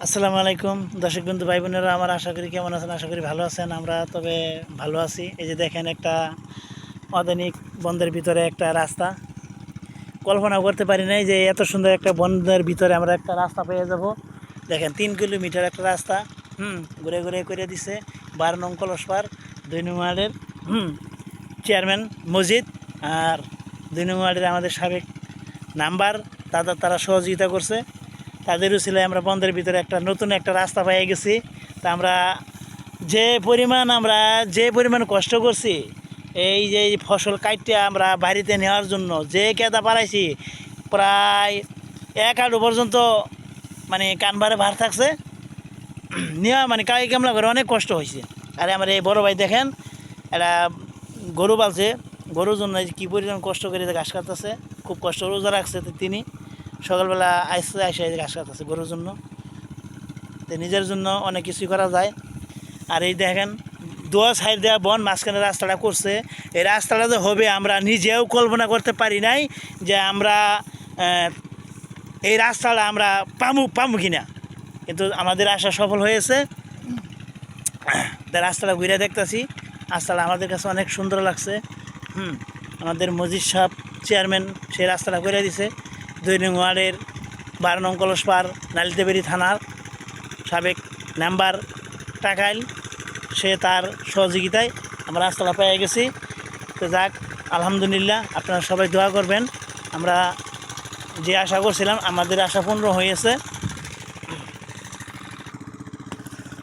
আসসালামু আলাইকুম দর্শক বন্ধু ভাই বোনেরা, আমার আশা করি কেমন আছেন? আশা করি ভালো আছেন। আমরা তবে ভালো আছি। এই যে দেখেন, একটা আধুনিক বনের ভিতরে একটা রাস্তা। কল্পনা করতে পারি নাই যে এত সুন্দর একটা বনের ভিতরে আমরা একটা রাস্তা পেয়ে যাব। দেখেন, 3 কিলোমিটার একটা রাস্তা। ঘুরে ঘুরে করে দিছে 12 নং কলসপাড় 2 নং ওয়ার্ডের চেয়ারম্যান মসজিদ, আর 2 নং ওয়ার্ডের আমাদের সাবেক নাম্বার তারা সহযোগিতা করছে। তাদেরও ছিল আমরা বন্ধের ভিতরে একটা নতুন একটা রাস্তা পেয়ে গেছি। তা আমরা যে পরিমাণ কষ্ট করছি, এই যে ফসল কাটতে আমরা বাড়িতে নেওয়ার জন্য যে কেদা পারাইছি, প্রায় 1 হাঁটু পর্যন্ত মানে কানবারে ভার থাকছে। নেওয়া মানে কাই কামলা করে অনেক কষ্ট হয়েছে। আর আমার এই বড় ভাই দেখেন, এটা গরু পালছে, গরুর জন্য কী পরিমাণ কষ্ট করে ঘাস কাটতেছে। খুব কষ্ট রোজা রাখছে তিনি, সকালবেলা আইসে ঘাস কাটতেছে গরুর জন্য। তো নিজের জন্য অনেক কিছুই করা যায়। আর এই দেখেন, 2 সাইড দেওয়া বন, মাঝখানে রাস্তাটা করছে। এই রাস্তাটা যে হবে আমরা নিজেও কল্পনা করতে পারি নাই যে আমরা এই রাস্তাটা আমরা পামু কিনা, কিন্তু আমাদের আশা সফল হয়েছে। রাস্তাটা ঘুরে দেখতেছি, রাস্তাটা আমাদের কাছে অনেক সুন্দর লাগছে। আমাদের মসজিদ সাহেব চেয়ারম্যান সেই রাস্তাটা করে দিছে। 2 নং ওয়ার্ডের 12 নং কলসপাড় নালিতাবাড়ি থানার সাবেক নাম্বার টাকাইল, সে তার সহযোগিতায় আমরা রাস্তাটা পেয়ে গেছি। তো যাক, আলহামদুলিল্লাহ, আপনারা সবাই দোয়া করবেন। আমরা যে আশা করছিলাম আমাদের আশা পূর্ণ হয়েছে।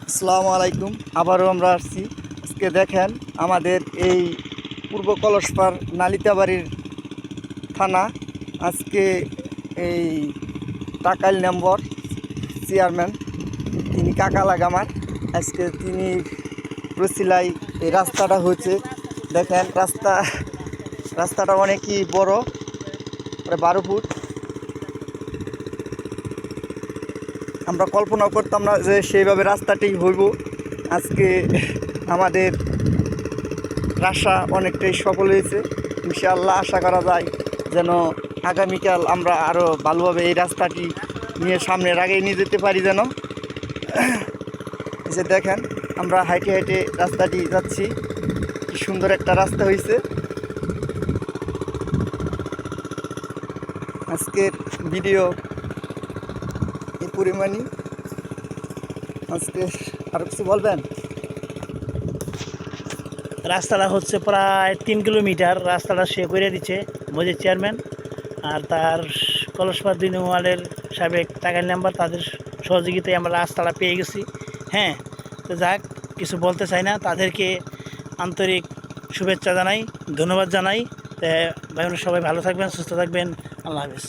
আসসালামু আলাইকুম। আবারও আমরা আসছি। আজকে দেখেন, আমাদের এই পূর্ব কলসপাড় নালিতাবাড়ির থানা, আজকে এই টাকাইল নম্বর চেয়ারম্যান, তিনি কাকা লাগামার, আজকে তিনি রসিলাই এই রাস্তাটা হয়েছে। দেখেন, রাস্তাটা অনেকই বড়, প্রায় 12 ফুট। আমরা কল্পনা করতাম না যে সেইভাবে রাস্তাটি হইব। আজকে আমাদের আশা অনেকটাই সফল হয়েছে। ইনশাআল্লাহ আশা করা যায় যেন আগামীকাল আমরা আরও ভালোভাবে এই রাস্তাটি নিয়ে সামনের আগেই নিয়ে যেতে পারি। যেন যে দেখেন, আমরা হাইটে হাইটে রাস্তাটি যাচ্ছি, কি সুন্দর একটা রাস্তা হয়েছে। আজকের ভিডিও এই পরিমাণই। আজকে আরও কিছু বলবেন? রাস্তাটা হচ্ছে প্রায় 3 কিলোমিটার, রাস্তাটা সে করে দিচ্ছে মসজিদ চেয়ারম্যান, আর তার কলসপাড় 2 নং ওয়ার্ডের সাবেক টাকাইল নাম্বার, তাদের সহযোগিতায় আমরা রাস্তাটা পেয়ে গেছি। তো যাক, কিছু বলতে চাই না, তাদেরকে আন্তরিক শুভেচ্ছা জানাই, ধন্যবাদ জানাই। ভাই সবাই ভালো থাকবেন, সুস্থ থাকবেন। আল্লাহ হাফেজ।